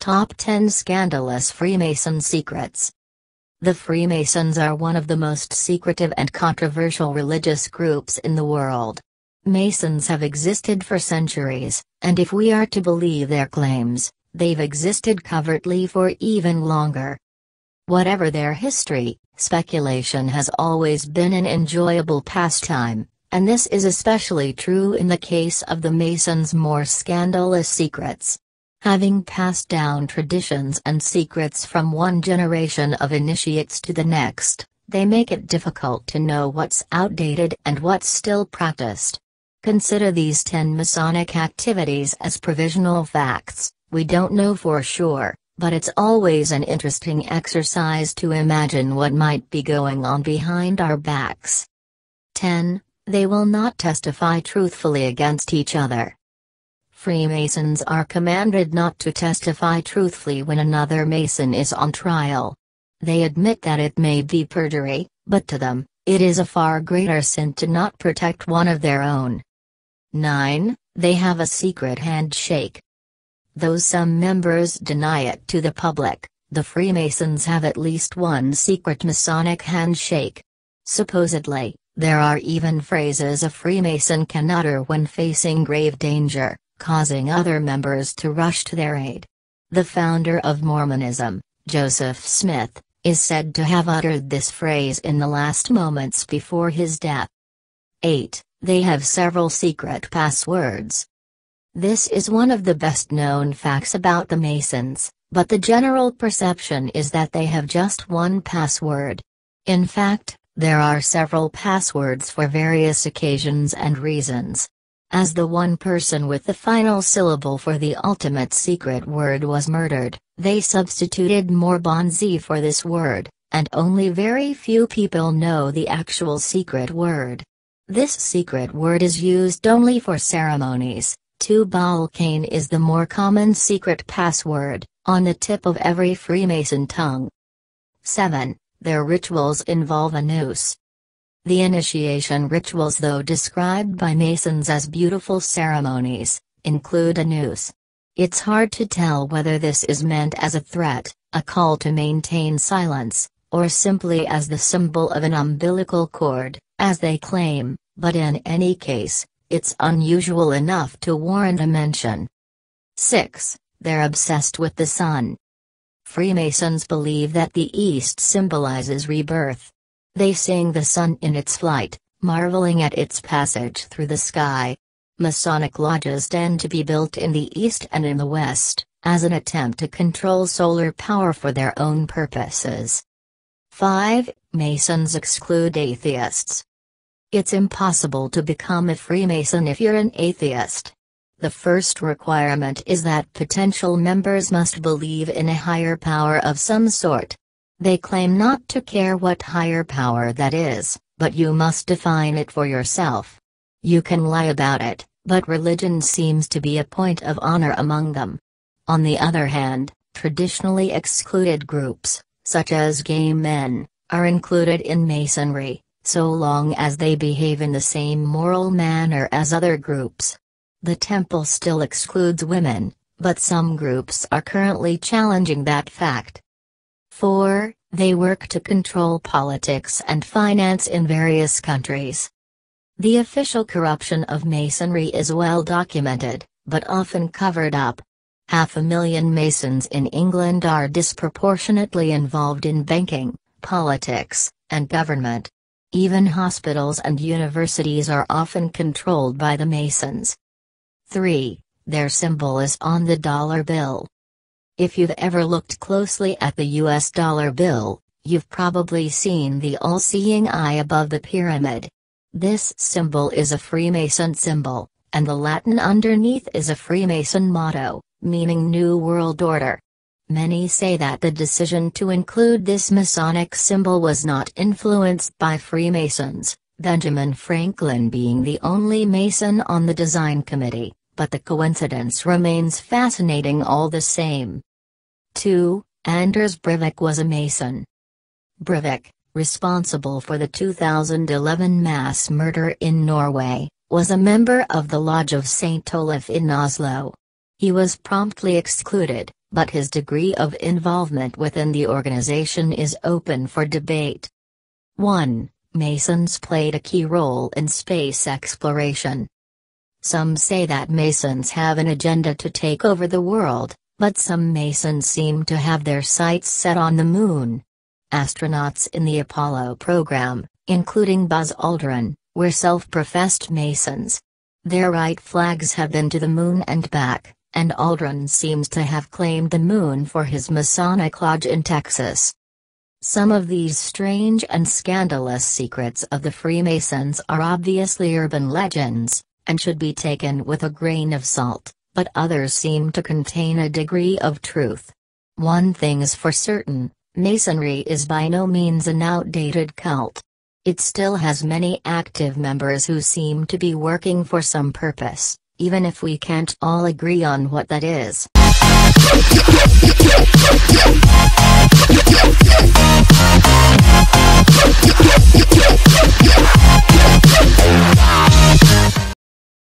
Top 10 Scandalous Freemason Secrets. The Freemasons are one of the most secretive and controversial religious groups in the world. Masons have existed for centuries, and if we are to believe their claims, they've existed covertly for even longer. Whatever their history, speculation has always been an enjoyable pastime, and this is especially true in the case of the Masons' more scandalous secrets. Having passed down traditions and secrets from one generation of initiates to the next, they make it difficult to know what's outdated and what's still practiced. Consider these 10 Masonic activities as provisional facts. We don't know for sure, but it's always an interesting exercise to imagine what might be going on behind our backs. 10. They will not testify truthfully against each other. Freemasons are commanded not to testify truthfully when another Mason is on trial. They admit that it may be perjury, but to them, it is a far greater sin to not protect one of their own. 9. They have a secret handshake. Though some members deny it to the public, the Freemasons have at least one secret Masonic handshake. Supposedly, there are even phrases a Freemason can utter when facing grave danger, causing other members to rush to their aid. The founder of Mormonism, Joseph Smith, is said to have uttered this phrase in the last moments before his death. 8. They have several secret passwords. This is one of the best-known facts about the Masons, but the general perception is that they have just one password. In fact, there are several passwords for various occasions and reasons. As the one person with the final syllable for the ultimate secret word was murdered, they substituted mor-bon-zi for this word, and only very few people know the actual secret word. This secret word is used only for ceremonies. Tu-bal-cain is the more common secret password, on the tip of every Freemason tongue. 7. Their rituals involve a noose. The initiation rituals, though described by Masons as beautiful ceremonies, include a noose. It's hard to tell whether this is meant as a threat, a call to maintain silence, or simply as the symbol of an umbilical cord, as they claim, but in any case, it's unusual enough to warrant a mention. 6. They're obsessed with the sun. Freemasons believe that the East symbolizes rebirth. They sing the sun in its flight, marveling at its passage through the sky. Masonic lodges tend to be built in the East and in the West, as an attempt to control solar power for their own purposes. 5. Masons exclude atheists. It's impossible to become a Freemason if you're an atheist. The first requirement is that potential members must believe in a higher power of some sort. They claim not to care what higher power that is, but you must define it for yourself. You can lie about it, but religion seems to be a point of honor among them. On the other hand, traditionally excluded groups, such as gay men, are included in Masonry, so long as they behave in the same moral manner as other groups. The temple still excludes women, but some groups are currently challenging that fact. 4. They work to control politics and finance in various countries. The official corruption of Masonry is well documented, but often covered up. 500,000 Masons in England are disproportionately involved in banking, politics, and government. Even hospitals and universities are often controlled by the Masons. 3. Their symbol is on the dollar bill. If you've ever looked closely at the US dollar bill, you've probably seen the all-seeing eye above the pyramid. This symbol is a Freemason symbol, and the Latin underneath is a Freemason motto, meaning New World Order. Many say that the decision to include this Masonic symbol was not influenced by Freemasons, Benjamin Franklin being the only Mason on the design committee, but the coincidence remains fascinating all the same. 2. Anders Breivik was a Mason. Breivik, responsible for the 2011 mass murder in Norway, was a member of the Lodge of St. Olaf in Oslo. He was promptly excluded, but his degree of involvement within the organization is open for debate. 1. Masons played a key role in space exploration. Some say that Masons have an agenda to take over the world, but some Masons seem to have their sights set on the moon. Astronauts in the Apollo program, including Buzz Aldrin, were self-professed Masons. Their right flags have been to the moon and back, and Aldrin seems to have claimed the moon for his Masonic lodge in Texas. Some of these strange and scandalous secrets of the Freemasons are obviously urban legends, and should be taken with a grain of salt, but others seem to contain a degree of truth. One thing's for certain, Masonry is by no means an outdated cult. It still has many active members who seem to be working for some purpose, even if we can't all agree on what that is.